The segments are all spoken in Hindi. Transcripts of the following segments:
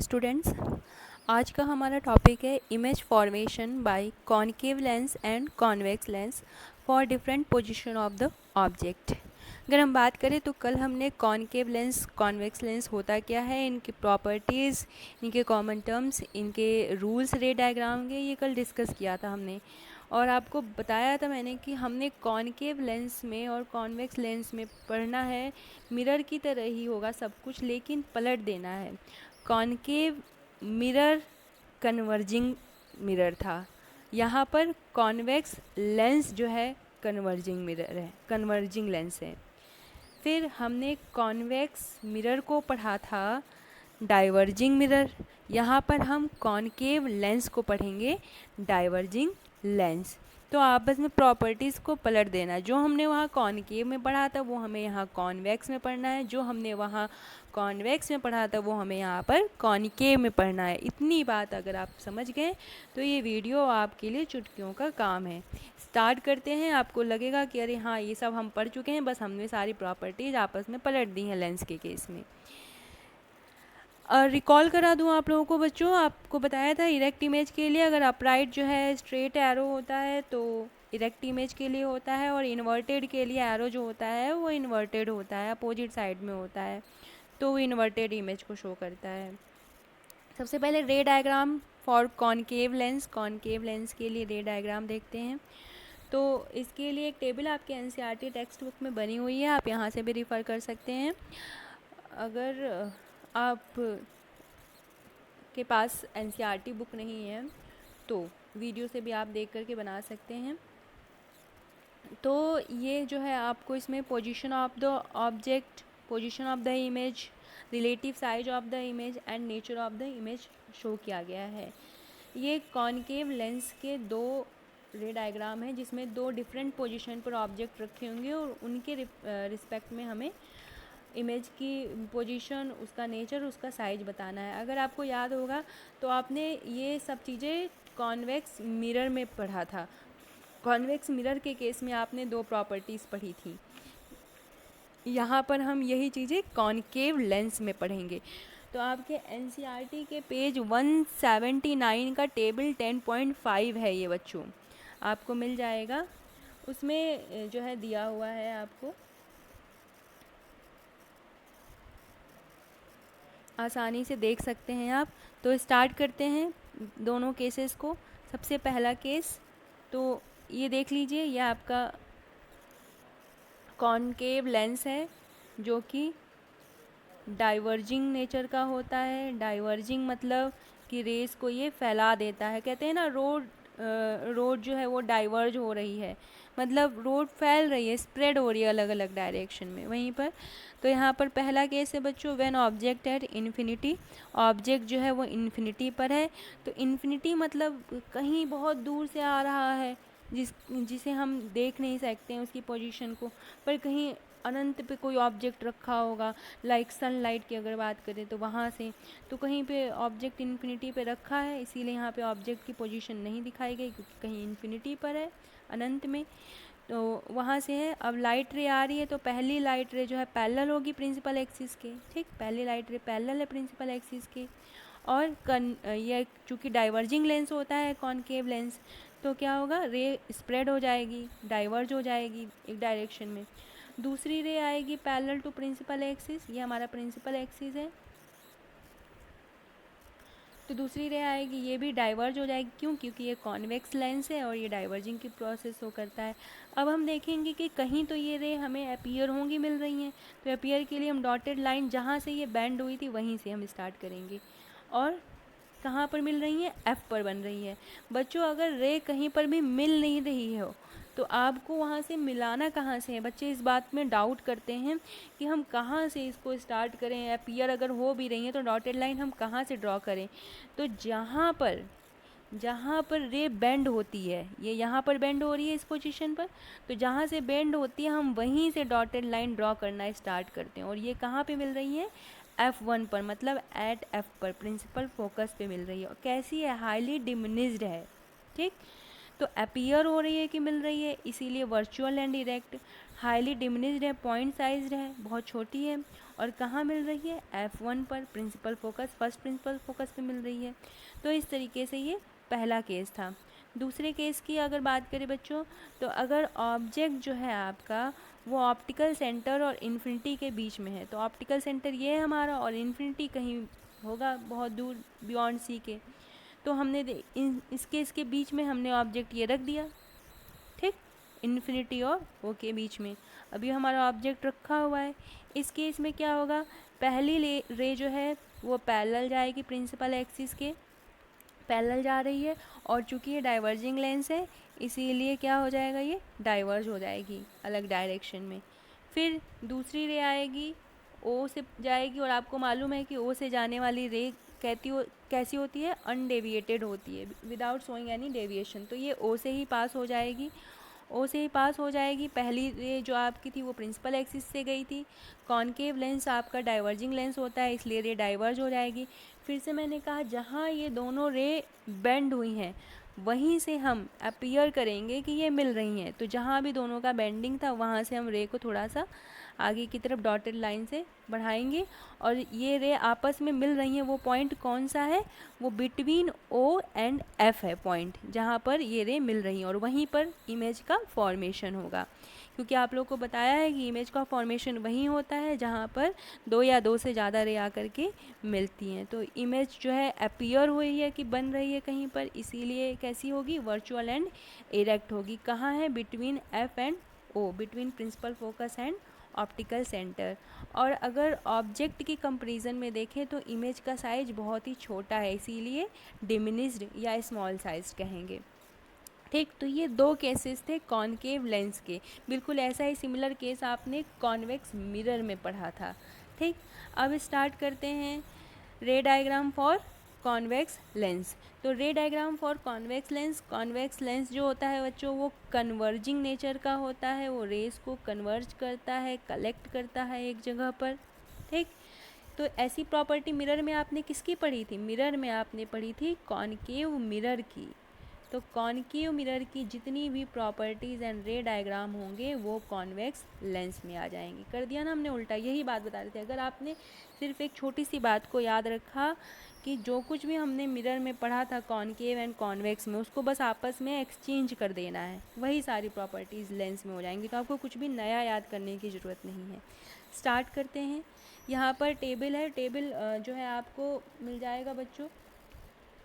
स्टूडेंट्स, आज का हमारा टॉपिक है image formation by concave lens and convex lens for different position of the object. अगर हम बात करें तो कल हमने कॉनकेव लेंस कॉन्वेक्स लेंस होता क्या है, इनकी प्रॉपर्टीज़, इनके कॉमन टर्म्स, इनके रूल्स, रे डायग्राम के, ये कल डिस्कस किया था हमने। और आपको बताया था मैंने कि हमने कॉनकेव लेंस में और कॉन्वेक्स लेंस में पढ़ना है मिरर की तरह ही होगा सब कुछ, लेकिन पलट देना है। कॉनकेव मिरर कन्वर्जिंग मिरर था, यहाँ पर कॉन्वेक्स लेंस जो है कन्वर्जिंग मिरर है, कन्वर्जिंग लेंस है। फिर हमने कॉन्वेक्स मिरर को पढ़ा था डाइवर्जिंग मिरर, यहाँ पर हम कॉनकेव लेंस को पढ़ेंगे डाइवर्जिंग लेंस। तो आपस में प्रॉपर्टीज़ को पलट देना, जो हमने वहाँ कॉनकेव में पढ़ा था वो हमें यहाँ कॉन्वेक्स में पढ़ना है, जो हमने वहाँ कॉन्वेक्स में पढ़ा था वो हमें यहाँ पर कॉनकेव में पढ़ना है। इतनी बात अगर आप समझ गए तो ये वीडियो आपके लिए चुटकियों का काम है। स्टार्ट करते हैं। आपको लगेगा कि अरे हाँ ये सब हम पढ़ चुके हैं, बस हमने सारी प्रॉपर्टीज़ आपस में पलट दी हैं लेंस के केस में। रिकॉल करा दूं आप लोगों को बच्चों, आपको बताया था इरेक्ट इमेज के लिए अगर अपराइट जो है स्ट्रेट एरो होता है तो इरेक्ट इमेज के लिए होता है, और इन्वर्टेड के लिए एरो जो होता है वो इन्वर्टेड होता है, अपोजिट साइड में होता है, तो वो इन्वर्टेड इमेज को शो करता है। सबसे पहले रे diagram for concave lens, concave lens के लिए रे डायग्राम देखते हैं। तो इसके लिए एक टेबल आपके एनसीईआरटी टेक्स्ट बुक में बनी हुई है, आप यहाँ से भी रिफ़र कर सकते हैं। अगर आप के पास एनसीईआरटी बुक नहीं है तो वीडियो से भी आप देख करके बना सकते हैं। तो ये जो है आपको इसमें position of the object, position of the image, relative size of the image and nature of the image show किया गया है। ये कॉनकेव लेंस के दो रे डायग्राम है जिसमें दो डिफरेंट पोजीशन पर ऑब्जेक्ट रखे होंगे और उनके रिस्पेक्ट में हमें इमेज की पोजीशन, उसका नेचर, उसका साइज बताना है। अगर आपको याद होगा तो आपने ये सब चीज़ें कॉन्वेक्स मिरर में पढ़ा था। कॉन्वेक्स मिरर के केस में आपने दो प्रॉपर्टीज़ पढ़ी थी, यहाँ पर हम यही चीज़ें कॉनकेव लेंस में पढ़ेंगे। तो आपके एनसीईआरटी के पेज 179 का टेबल 10.5 है ये बच्चों, आपको मिल जाएगा। उसमें जो है दिया हुआ है, आपको आसानी से देख सकते हैं आप। तो स्टार्ट करते हैं दोनों केसेस को। सबसे पहला केस तो ये देख लीजिए, ये आपका कॉनकेव लेंस है जो कि डाइवर्जिंग नेचर का होता है। डाइवर्जिंग मतलब कि रेस को ये फैला देता है। कहते हैं ना रोड जो है वो डाइवर्ज हो रही है, मतलब रोड फैल रही है, स्प्रेड हो रही है अलग अलग डायरेक्शन में। वहीं पर तो यहाँ पर पहला केस है बच्चों, when object at infinity, object जो है वो इन्फिनिटी पर है। तो इन्फिनिटी मतलब कहीं बहुत दूर से आ रहा है, जिसे हम देख नहीं सकते हैं उसकी पोजीशन को, पर कहीं अनंत पे कोई ऑब्जेक्ट रखा होगा, लाइक सनलाइट की अगर बात करें तो वहाँ से, तो कहीं पे ऑब्जेक्ट इन्फिनिटी पे रखा है, इसीलिए यहाँ पे ऑब्जेक्ट की पोजीशन नहीं दिखाई गई क्योंकि कहीं इन्फिनिटी पर है, अनंत में। तो वहाँ से है। अब लाइट रे आ रही है तो पहली लाइट रे जो है पैरेलल होगी प्रिंसिपल एक्सिस के, ठीक, पहली लाइट रे पैरेलल है प्रिंसिपल एक्सिस के। और ये चूँकि डाइवर्जिंग लेंस होता है कॉनकेव लेंस, तो क्या होगा, रे स्प्रेड हो जाएगी, डाइवर्ज हो जाएगी एक डायरेक्शन में। दूसरी रे आएगी पैरेलल टू प्रिंसिपल एक्सिस, ये हमारा प्रिंसिपल एक्सिस है, तो दूसरी रे आएगी, ये भी डाइवर्ज हो जाएगी। क्यों? क्योंकि ये कॉन्वेक्स लेंस है और ये डाइवर्जिंग की प्रोसेस हो करता है। अब हम देखेंगे कि कहीं तो ये रे हमें अपीयर होंगी मिल रही हैं, तो अपीयर के लिए हम डॉटेड लाइन जहाँ से ये बेंड हुई थी वहीं से हम स्टार्ट करेंगे। और कहाँ पर मिल रही हैं? एफ़ पर बन रही है। बच्चों अगर रे कहीं पर भी मिल नहीं रही हो तो आपको वहाँ से मिलाना कहाँ से है? बच्चे इस बात में डाउट करते हैं कि हम कहाँ से इसको स्टार्ट करें, अपीयर अगर हो भी रही है तो डॉटेड लाइन हम कहाँ से ड्रॉ करें? तो जहाँ पर रे बेंड होती है, ये यहाँ पर बेंड हो रही है इस पोजीशन पर, तो जहाँ से बेंड होती है हम वहीं से डॉटेड लाइन ड्रॉ करना स्टार्ट करते हैं। और ये कहाँ पे मिल रही है? F1 पर, मतलब एट F पर, प्रिंसिपल फोकस पे मिल रही है। और कैसी है? हाईली डिमिनिस्ड है, ठीक। तो अपीयर हो रही है कि मिल रही है, इसीलिए virtual and erect. Highly diminished है, पॉइंट साइज्ड है, बहुत छोटी है, और कहाँ मिल रही है, F1 पर, principal focus, first principal focus पे मिल रही है। तो इस तरीके से ये पहला केस था। दूसरे केस की अगर बात करें बच्चों, तो अगर ऑब्जेक्ट जो है आपका वो ऑप्टिकल सेंटर और इन्फिनिटी के बीच में है, तो ऑप्टिकल सेंटर ये है हमारा और इन्फिनिटी कहीं होगा बहुत दूर बियॉन्ड सी के, तो हमने इसके बीच में हमने ऑब्जेक्ट ये रख दिया, ठीक, इन्फिनिटी और ओ के बीच में अभी हमारा ऑब्जेक्ट रखा हुआ है। इस केस में क्या होगा, पहली रे जो है वो पैरेलल जाएगी, प्रिंसिपल एक्सिस के पैरेलल जा रही है, और चूंकि ये डाइवर्जिंग लेंस है इसीलिए क्या हो जाएगा, ये डाइवर्ज हो जाएगी अलग डायरेक्शन में। फिर दूसरी रे आएगी, ओ से जाएगी, और आपको मालूम है कि ओ से जाने वाली रे कैसी होती है, अनडेविएटेड होती है, विदाउट शोइंग एनी डेविएशन। तो ये ओ से ही पास हो जाएगी, ओ से ही पास हो जाएगी। पहली रे जो आपकी थी वो प्रिंसिपल एक्सिस से गई थी, कॉनकेव लेंस आपका डाइवर्जिंग लेंस होता है इसलिए रे डाइवर्ज हो जाएगी। फिर से मैंने कहा जहाँ ये दोनों रे बेंड हुई हैं वहीं से हम अपीयर करेंगे कि ये मिल रही हैं, तो जहाँ भी दोनों का बेंडिंग था वहाँ से हम रे को थोड़ा सा आगे की तरफ डॉटेड लाइन से बढ़ाएंगे, और ये रे आपस में मिल रही हैं। वो पॉइंट कौन सा है, वो बिटवीन ओ एंड एफ है पॉइंट, जहाँ पर ये रे मिल रही हैं, और वहीं पर इमेज का फॉर्मेशन होगा। क्योंकि आप लोग को बताया है कि इमेज का फॉर्मेशन वहीं होता है जहाँ पर दो या दो से ज़्यादा रे आकर के मिलती हैं। तो इमेज जो है अपीयर हुई है कि बन रही है कहीं पर, इसीलिए कैसी होगी, वर्चुअल एंड इरेक्ट होगी। कहाँ है, between F and O, between principal focus and optical centre. और अगर ऑब्जेक्ट की कंपैरिजन में देखें तो इमेज का साइज बहुत ही छोटा है, इसीलिए डिमिनिश्ड या स्मॉल साइज कहेंगे, ठीक। तो ये दो केसेस थे कॉनकेव लेंस के। बिल्कुल ऐसा ही सिमिलर केस आपने कॉन्वेक्स मिरर में पढ़ा था, ठीक। अब स्टार्ट करते हैं रे डायग्राम फॉर कॉन्वेक्स लेंस। तो रे डायग्राम फॉर कॉन्वेक्स लेंस जो होता है बच्चों वो कन्वर्जिंग नेचर का होता है, वो रेस को कन्वर्ज करता है, कलेक्ट करता है एक जगह पर, ठीक। तो ऐसी प्रॉपर्टी मिरर में आपने किसकी पढ़ी थी, मिरर में आपने पढ़ी थी कॉनकेव मिरर की। तो कॉनकेव मिरर की जितनी भी प्रॉपर्टीज़ एंड रे डायग्राम होंगे वो कॉन्वेक्स लेंस में आ जाएंगे। कर दिया ना हमने उल्टा, यही बात बता रहे थे। अगर आपने सिर्फ एक छोटी सी बात को याद रखा कि जो कुछ भी हमने मिरर में पढ़ा था कॉनकेव एंड कॉन्वेक्स में, उसको बस आपस में एक्सचेंज कर देना है, वही सारी प्रॉपर्टीज़ लेंस में हो जाएंगी। तो आपको कुछ भी नया याद करने की ज़रूरत नहीं है। स्टार्ट करते हैं। यहाँ पर टेबल है, टेबल जो है आपको मिल जाएगा बच्चों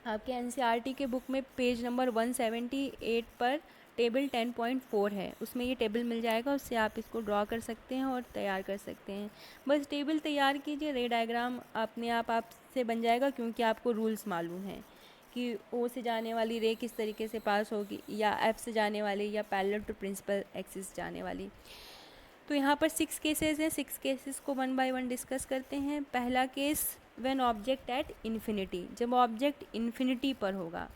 आपके एनसीईआरटी के बुक में पेज नंबर 178 पर टेबल 10.4 है, उसमें ये टेबल मिल जाएगा, उससे आप इसको ड्रॉ कर सकते हैं और तैयार कर सकते हैं। बस टेबल तैयार कीजिए, रे डायग्राम अपने आप से बन जाएगा, क्योंकि आपको रूल्स मालूम हैं कि ओ से जाने वाली रे किस तरीके से पास होगी, या एफ से जाने वाली, या पैरेलल टू प्रिंसिपल एक्सिस जाने वाली। तो यहाँ पर 6 केसेस हैं, 6 केसेस को वन बाय वन डिस्कस करते हैं। पहला case when object at infinity, जब ऑब्जेक्ट इन्फिनिटी पर होगा।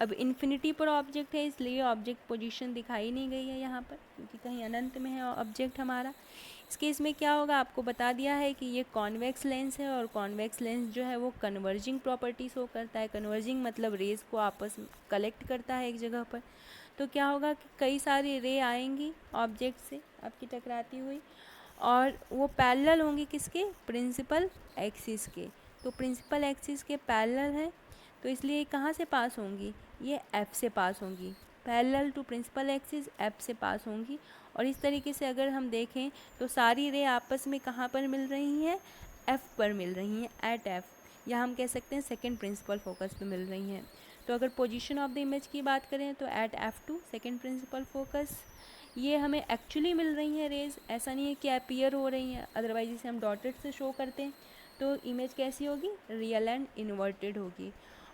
अब इन्फिनिटी पर ऑब्जेक्ट है इसलिए ऑब्जेक्ट पोजीशन दिखाई नहीं गई है यहाँ पर, क्योंकि कहीं अनंत में है ऑब्जेक्ट हमारा। इस केस में क्या होगा, आपको बता दिया है कि ये कॉन्वेक्स लेंस है, और कॉन्वेक्स लेंस जो है वो कन्वर्जिंग प्रॉपर्टी शो करता है। कन्वर्जिंग मतलब रेज को आपस में कलेक्ट करता है एक जगह पर। तो क्या होगा कि कई सारी रे आएंगी ऑब्जेक्ट से आपकी टकराती हुई, और वो पैरेलल होंगी किसके, प्रिंसिपल एक्सिस के। तो प्रिंसिपल एक्सिस के पैरेलल है, तो इसलिए कहाँ से पास होंगी, ये एफ से पास होंगी, parallel to principal axis F से पास होंगी। और इस तरीके से अगर हम देखें तो सारी रे आपस में कहाँ पर मिल रही हैं, एफ पर मिल रही हैं, एट एफ, या हम कह सकते हैं सेकेंड प्रिंसिपल फोकस पे मिल रही हैं। तो अगर पोजीशन ऑफ द इमेज की बात करें तो eight F2 second principal focus, ये हमें एक्चुअली मिल रही हैं रेज, ऐसा नहीं है कि अपीयर हो रही हैं, अदरवाइज इसे हम डॉटेड से शो करते हैं तो इमेज कैसी होगी, रियल एंड इन्वर्टेड होगी।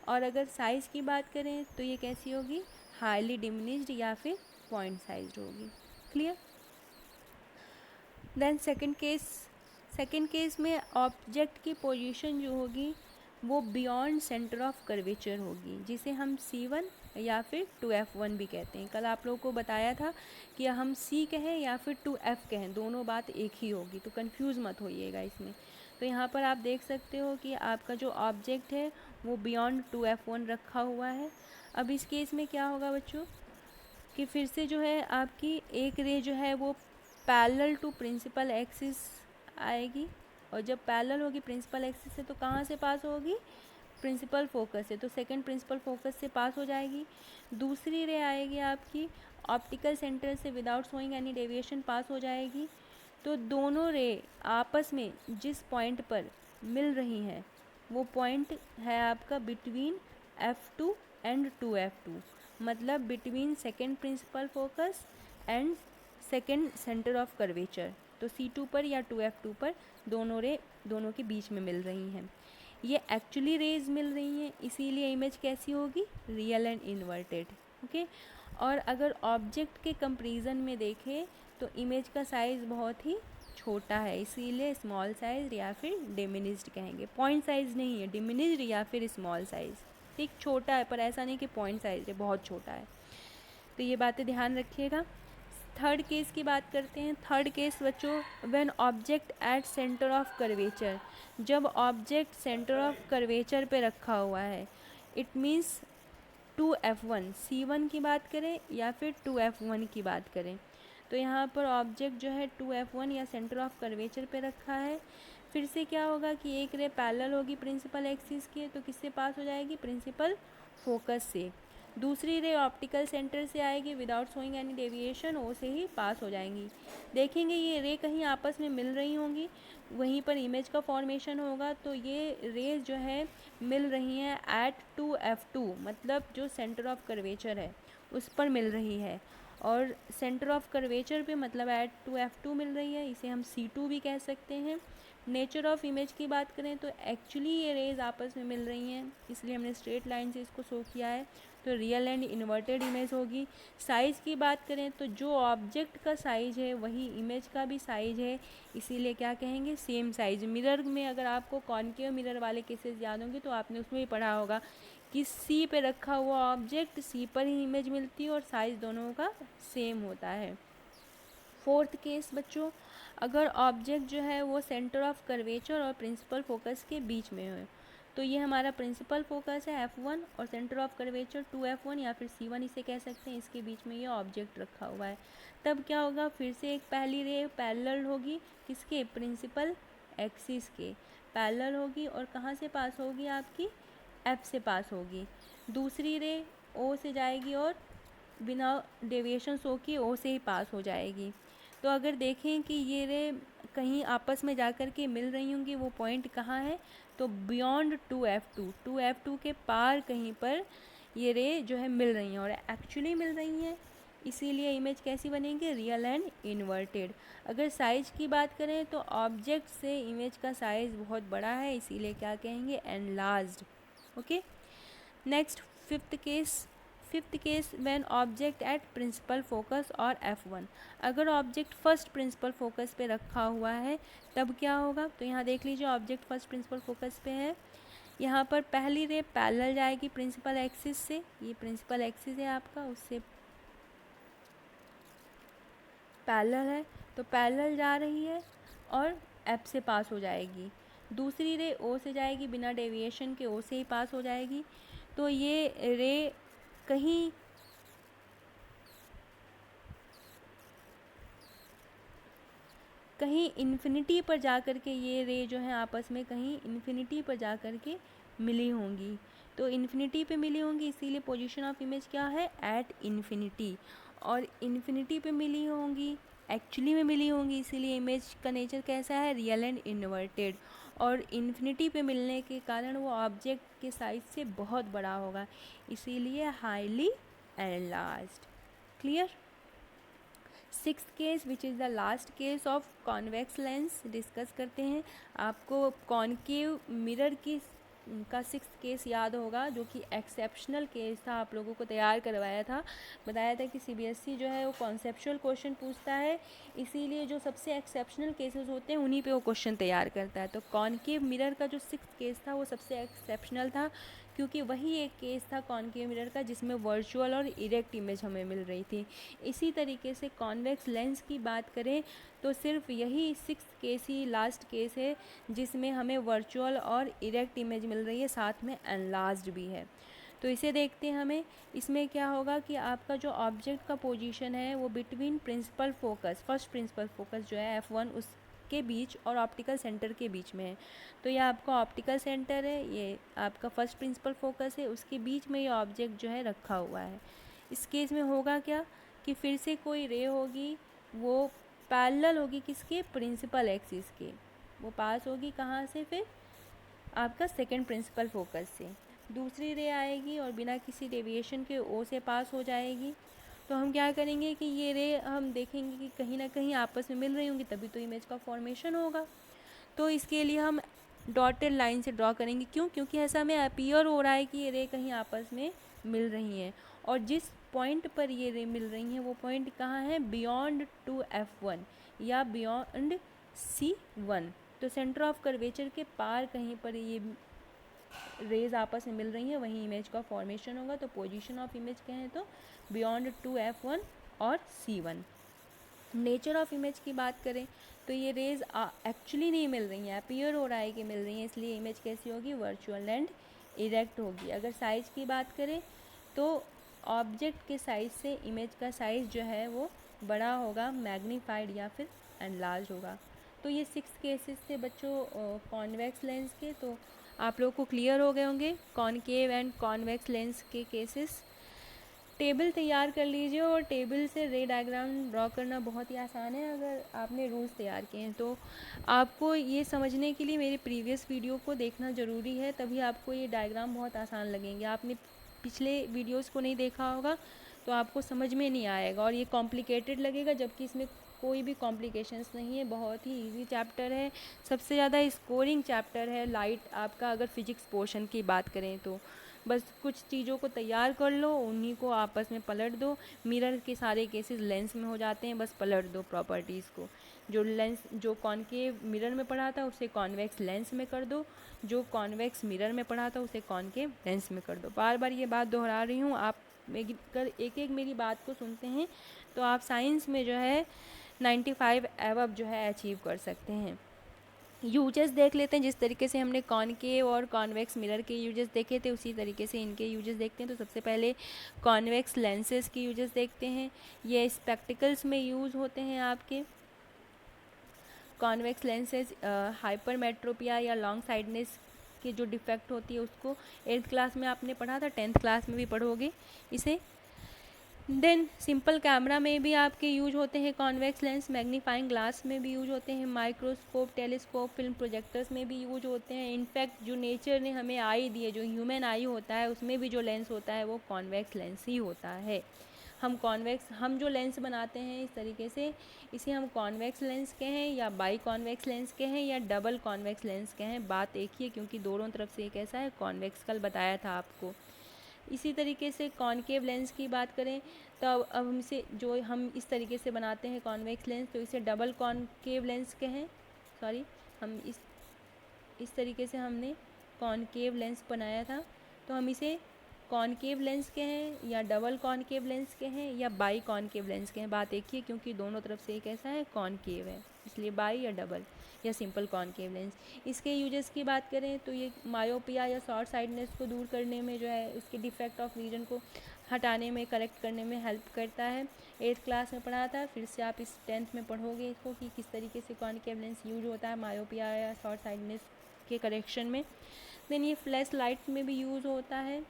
और अगर साइज़ की बात करें तो ये कैसी होगी, हाईली डिमिनिश्ड या फिर पॉइंट साइज होगी। क्लियर। देन सेकेंड केस में ऑब्जेक्ट की पोजीशन जो होगी वो बियॉन्ड सेंटर ऑफ कर्वेचर होगी, जिसे हम C1 या फिर 2F1 भी कहते हैं। कल आप लोगों को बताया था कि हम C कहें या फिर 2F कहें, दोनों बात एक ही होगी, तो कंफ्यूज मत होइएगा इसमें। तो यहाँ पर आप देख सकते हो कि आपका जो ऑब्जेक्ट है वो बियॉन्ड 2F1 रखा हुआ है। अब इस केस में क्या होगा बच्चों कि फिर से जो है आपकी एक रे जो है वो पैरेलल टू प्रिंसिपल एक्सिस आएगी, और जब पैरेलल होगी प्रिंसिपल एक्सिस से तो कहाँ से पास होगी, प्रिंसिपल फोकस से, तो सेकंड प्रिंसिपल फोकस से पास हो जाएगी। दूसरी रे आएगी आपकी ऑप्टिकल सेंटर से विदाउट शोइंग एनी डेविएशन पास हो जाएगी। तो दोनों रे आपस में जिस पॉइंट पर मिल रही हैं वो पॉइंट है आपका बिटवीन F2 एंड 2F2, मतलब between second principal focus and second centre of curvature. तो C2 पर या 2F2 पर दोनों रे दोनों के बीच में मिल रही हैं। ये एक्चुअली रेज मिल रही हैं, इसीलिए इमेज कैसी होगी, रियल एंड इन्वर्टेड। ओके, और अगर ऑब्जेक्ट के कंपैरिजन में देखें तो इमेज का साइज़ बहुत ही छोटा है, इसीलिए स्मॉल साइज या फिर डिमिनिश्ड कहेंगे। पॉइंट साइज नहीं है, डिमिनिश्ड या फिर स्मॉल साइज। ठीक, छोटा है पर ऐसा नहीं कि पॉइंट साइज है, बहुत छोटा है। तो ये बातें ध्यान रखिएगा। थर्ड केस की बात करते हैं। थर्ड केस बच्चों, when object at centre of curvature, जब ऑब्जेक्ट सेंटर ऑफ कर्वेचर पे रखा हुआ है, इट मीन्स 2F1 C1 की बात करें या फिर 2F1 की बात करें, तो यहाँ पर ऑब्जेक्ट जो है 2F1 या सेंटर ऑफ कर्वेचर पे रखा है। फिर से क्या होगा कि एक रे पैरेलल होगी प्रिंसिपल एक्सिस के, तो किससे पास हो जाएगी, प्रिंसिपल फोकस से। दूसरी रे ऑप्टिकल सेंटर से आएगी विदाउट शोइंग एनी डेविएशन, ओ से ही पास हो जाएंगी। देखेंगे ये रे कहीं आपस में मिल रही होंगी, वहीं पर इमेज का फॉर्मेशन होगा। तो ये रेज जो है मिल रही हैं एट 2F2, मतलब जो सेंटर ऑफ कर्वेचर है उस पर मिल रही है, और सेंटर ऑफ कर्वेचर पे मतलब एट 2F2 मिल रही है, इसे हम C2 भी कह सकते हैं। नेचर ऑफ इमेज की बात करें तो एक्चुअली ये रेज आपस में मिल रही हैं, इसलिए हमने स्ट्रेट लाइन से इसको शो किया है, तो रियल एंड इन्वर्टेड इमेज होगी। साइज़ की बात करें तो जो ऑब्जेक्ट का साइज़ है वही इमेज का भी साइज़ है, इसीलिए क्या कहेंगे, सेम साइज़। मिरर में अगर आपको कॉन्केव मिरर वाले केसेस याद होंगे तो आपने उसमें भी पढ़ा होगा कि C पे रखा हुआ ऑब्जेक्ट C पर ही इमेज मिलती है और साइज़ दोनों का सेम होता है। फोर्थ केस बच्चों, अगर ऑब्जेक्ट जो है वो सेंटर ऑफ कर्वेचर और प्रिंसिपल फोकस के बीच में है, तो ये हमारा प्रिंसिपल फोकस है F1 और सेंटर ऑफ कर्वेचर 2F1 या फिर C1 इसे कह सकते हैं, इसके बीच में ये ऑब्जेक्ट रखा हुआ है। तब क्या होगा, फिर से एक पहली रे पैरेलल होगी किसके, प्रिंसिपल एक्सिस के पैरेलल होगी, और कहाँ से पास होगी, आपकी F से पास होगी। दूसरी रे O से जाएगी और बिना डेविएशन शो किए O से ही पास हो जाएगी। तो अगर देखें कि ये रे कहीं आपस में जाकर के मिल रही होंगी, वो पॉइंट कहाँ है, तो बियॉन्ड 2F2 के पार कहीं पर ये रे जो है मिल रही हैं और एक्चुअली मिल रही हैं, इसीलिए इमेज कैसी बनेंगे, रियल एंड इन्वर्टेड। अगर साइज़ की बात करें तो ऑब्जेक्ट से इमेज का साइज़ बहुत बड़ा है, इसीलिए क्या कहेंगे, enlarged. Okay, next fifth case when object at principal focus और F1, अगर ऑब्जेक्ट फर्स्ट प्रिंसिपल फोकस पे रखा हुआ है तब क्या होगा, तो यहाँ देख लीजिए ऑब्जेक्ट फर्स्ट प्रिंसिपल फोकस पे है, यहाँ पर पहली रे पैरेलल जाएगी प्रिंसिपल एक्सिस से, ये प्रिंसिपल एक्सिस है आपका, उससे पैरेलल है तो पैरेलल जा रही है और F से पास हो जाएगी। दूसरी रे O से जाएगी, बिना डेविएशन के O से ही पास हो जाएगी। तो ये रे कहीं इन्फिनिटी पर जा कर के ये रे जो है आपस में कहीं इन्फिनिटी पर जा कर के मिली होंगी, तो इन्फिनिटी पे मिली होंगी, इसीलिए पोजीशन ऑफ इमेज क्या है, एट इन्फिनिटी। और इन्फिनिटी पे मिली होंगी, एक्चुअली में मिली होंगी, इसीलिए इमेज का नेचर कैसा है, रियल एंड इन्वर्टेड। और इन्फिनिटी पे मिलने के कारण वो ऑब्जेक्ट के साइज से बहुत बड़ा होगा, इसीलिए highly enlarged. Clear. Sixth case which is the last case of convex lens discuss करते हैं। आपको कॉनकेव मिरर की का सिक्स्थ केस याद होगा, जो कि एक्सेप्शनल केस था, आप लोगों को तैयार करवाया था, बताया था कि CBSE जो है वो कॉन्सेप्चुअल क्वेश्चन पूछता है, इसीलिए जो सबसे एक्सेप्शनल केसेस होते हैं उन्हीं पे वो क्वेश्चन तैयार करता है। तो कॉनकेव मिरर का जो सिक्स्थ केस था वो सबसे एक्सेप्शनल था, क्योंकि वही एक केस था कॉनकेव मिरर का जिसमें वर्चुअल और इरेक्ट इमेज हमें मिल रही थी। इसी तरीके से कॉन्वेक्स लेंस की बात करें तो सिर्फ यही सिक्स्थ केस ही लास्ट केस है जिसमें हमें वर्चुअल और इरेक्ट इमेज मिल रही है, साथ में एनलार्ज्ड भी है। तो इसे देखते हैं हमें। इसमें क्या होगा कि आपका जो ऑब्जेक्ट का पोजीशन है वो between principal focus, first principal focus जो है F1 उसके बीच और ऑप्टिकल सेंटर के बीच में है। तो यह आपका ऑप्टिकल सेंटर है, ये आपका फर्स्ट प्रिंसिपल फोकस है, उसके बीच में ये ऑब्जेक्ट जो है रखा हुआ है। इस केस में होगा क्या कि फिर से कोई रे होगी, वो पैरेलल होगी किसके, प्रिंसिपल एक्सिस के, वो पास होगी कहाँ से, फिर आपका सेकंड प्रिंसिपल फोकस से। दूसरी रे आएगी और बिना किसी डेविएशन के ओ से पास हो जाएगी। तो हम क्या करेंगे कि ये रे हम देखेंगे कि कहीं ना कहीं आपस में मिल रही होंगी, तभी तो इमेज का फॉर्मेशन होगा। तो इसके लिए हम डॉटेड लाइन से ड्रॉ करेंगे। क्यों? क्योंकि ऐसा हमें अपीयर हो रहा है कि ये रे कहीं आपस में मिल रही हैं, और जिस पॉइंट पर ये रे मिल रही हैं वो पॉइंट कहाँ है, बियॉन्ड टू F1 या बियॉन्ड C1। तो सेंटर ऑफ कर्वेचर के पार कहीं पर ये रेज आपस में मिल रही हैं, वहीं इमेज का फॉर्मेशन होगा। तो पोजीशन ऑफ इमेज कहें तो बियॉन्ड टू F1 और C1। नेचर ऑफ इमेज की बात करें तो ये रेज एक्चुअली नहीं मिल रही हैं, अपीयर हो रहा है कि मिल रही हैं, इसलिए इमेज कैसी होगी, वर्चुअल एंड इरेक्ट होगी। अगर साइज़ की बात करें तो ऑब्जेक्ट के साइज़ से इमेज का साइज़ जो है वो बड़ा होगा, मैग्नीफाइड या फिर एनलार्ज होगा। तो ये 6 केसेस थे बच्चों कॉन्वेक्स लेंस के। तो आप लोगों को क्लियर हो गए होंगे कॉनकेव एंड कॉन्वेक्स लेंस के केसेस। टेबल तैयार कर लीजिए, और टेबल से रे डायग्राम ड्रॉ करना बहुत ही आसान है अगर आपने रूल्स तैयार किए हैं। तो आपको ये समझने के लिए मेरे प्रीवियस वीडियो को देखना ज़रूरी है, तभी आपको ये डायग्राम बहुत आसान लगेंगे। आपने पिछले वीडियोस को नहीं देखा होगा तो आपको समझ में नहीं आएगा और ये कॉम्प्लिकेटेड लगेगा, जबकि इसमें कोई भी कॉम्प्लिकेशंस नहीं है, बहुत ही इजी चैप्टर है। सबसे ज़्यादा स्कोरिंग चैप्टर है लाइट आपका, अगर फिजिक्स पोर्शन की बात करें तो। बस कुछ चीज़ों को तैयार कर लो, उन्हीं को आपस में पलट दो। मिरर के सारे केसेस लेंस में हो जाते हैं, बस पलट दो प्रॉपर्टीज़ को। जो लेंस जो कॉनकेव मिरर में पढ़ा था उसे कॉन्वेक्स लेंस में कर दो, जो कॉन्वेक्स मिरर में पढ़ा था उसे कॉनकेव लेंस में कर दो। बार बार ये बात दोहरा रही हूँ, आप अगर एक एक मेरी बात को सुनते हैं तो आप साइंस में जो है 95 एवब जो है अचीव कर सकते हैं। यूजेस देख लेते हैं। जिस तरीके से हमने कॉनकेव और कॉन्वेक्स मिरर के यूजेस देखे थे उसी तरीके से इनके यूजेस देखते हैं। तो सबसे पहले कॉन्वेक्स लेंसेज की यूजेस देखते हैं। ये स्पेक्टिकल्स में यूज़ होते हैं आपके कॉन्वेक्स लेंसेज। हाइपरमेट्रोपिया या लॉन्ग साइडनेस की जो डिफेक्ट होती है उसको 8th क्लास में आपने पढ़ा था, 10th क्लास में भी पढ़ोगे इसे। देन सिंपल कैमरा में भी आपके यूज होते हैं कॉन्वेक्स लेंस, मैग्नीफाइंग ग्लास में भी यूज होते हैं, माइक्रोस्कोप, टेलीस्कोप, फिल्म प्रोजेक्टर्स में भी यूज होते हैं। इनफैक्ट जो नेचर ने हमें आई दी है, जो ह्यूमन आई होता है, उसमें भी जो लेंस होता है वो कॉन्वेक्स लेंस ही होता है। हम जो लेंस बनाते हैं इस तरीके से, इसे हम कॉन्वेक्स लेंस कहें या बाई कॉन्वेक्स लेंस कहें या डबल कॉन्वेक्स लेंस कहें, बात एक ही है, क्योंकि दोनों तरफ से एक ऐसा है। कॉन्वेक्स कल बताया था आपको। इसी तरीके से कॉनकेव लेंस की बात करें तो अब हम इस तरीके से बनाते हैं कॉन्वेक्स लेंस, तो इसे डबल कॉनकेव लेंस कहें। सॉरी, हम इस तरीके से हमने कॉनकेव लेंस बनाया था, तो हम इसे कॉनकेव लेंस कहें या डबल कॉनकेव लेंस कहें या बाई कॉनकेव लेंस कहें, बात एक ही है, क्योंकि दोनों तरफ से एक ऐसा है कॉनकेव है, इसलिए बाई या डबल या सिंपल कॉनकेव लेंस। इसके यूजेस की बात करें तो ये मायोपिया या शॉर्ट साइडनेस को दूर करने में जो है, उसके डिफेक्ट ऑफ विजन को हटाने में, करेक्ट करने में हेल्प करता है। 8th क्लास में पढ़ा था, फिर से आप इस 10th में पढ़ोगे इसको कि किस तरीके से कॉनकेव लेंस यूज होता है मायोपिया या शॉर्ट साइडनेस के करेक्शन में। देन ये फ्लैश लाइट में भी यूज़ होता है।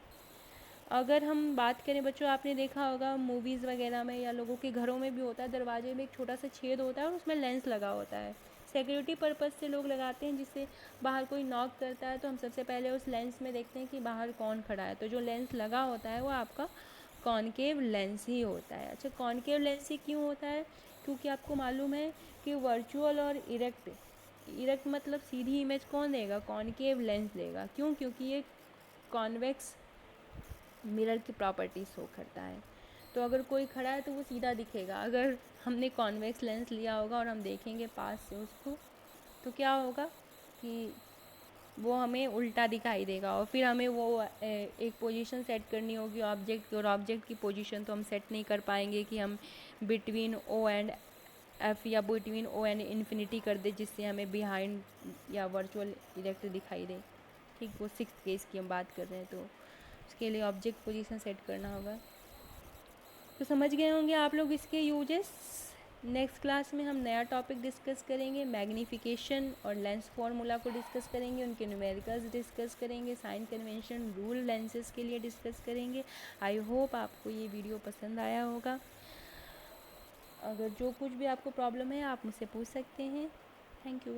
अगर हम बात करें बच्चों, आपने देखा होगा मूवीज़ वगैरह में या लोगों के घरों में भी होता है, दरवाजे में एक छोटा सा छेद होता है और उसमें लेंस लगा होता है। सिक्योरिटी पर्पज़ से लोग लगाते हैं, जिससे बाहर कोई नॉक करता है तो हम सबसे पहले उस लेंस में देखते हैं कि बाहर कौन खड़ा है। तो जो लेंस लगा होता है वो आपका कॉनकेव लेंस ही होता है। अच्छा, कॉनकेव लेंस ही क्यों होता है? क्योंकि आपको मालूम है कि वर्चुअल और इरेक्ट मतलब सीधी इमेज कौन देगा? कॉनकेव लेंस देगा। क्यों? क्योंकि ये कॉन्वेक्स मिरर की प्रॉपर्टी शो करता है। तो अगर कोई खड़ा है तो वो सीधा दिखेगा। अगर हमने कॉन्वेक्स लेंस लिया होगा और हम देखेंगे पास से उसको, तो क्या होगा कि वो हमें उल्टा दिखाई देगा, और फिर हमें वो एक पोजीशन सेट करनी होगी ऑब्जेक्ट की, और ऑब्जेक्ट की पोजीशन तो हम सेट नहीं कर पाएंगे कि हम बिटवीन ओ एंड एफ या बिटवीन ओ एंड इन्फिनिटी कर दे, जिससे हमें बिहाइंड या वर्चुअल इरेक्ट दिखाई दे। ठीक, वो 6th केस की हम बात कर रहे हैं। तो के लिए ऑब्जेक्ट पोजीशन सेट करना होगा। तो समझ गए होंगे आप लोग इसके यूजेस। नेक्स्ट क्लास में हम नया टॉपिक डिस्कस करेंगे, मैग्नीफिकेशन और लेंस फार्मूला को डिस्कस करेंगे, उनके न्यूमेरिकल्स डिस्कस करेंगे, साइन कन्वेंशन रूल लेंसेज के लिए डिस्कस करेंगे। आई होप आपको ये वीडियो पसंद आया होगा। अगर जो कुछ भी आपको प्रॉब्लम है आप मुझसे पूछ सकते हैं। Thank you.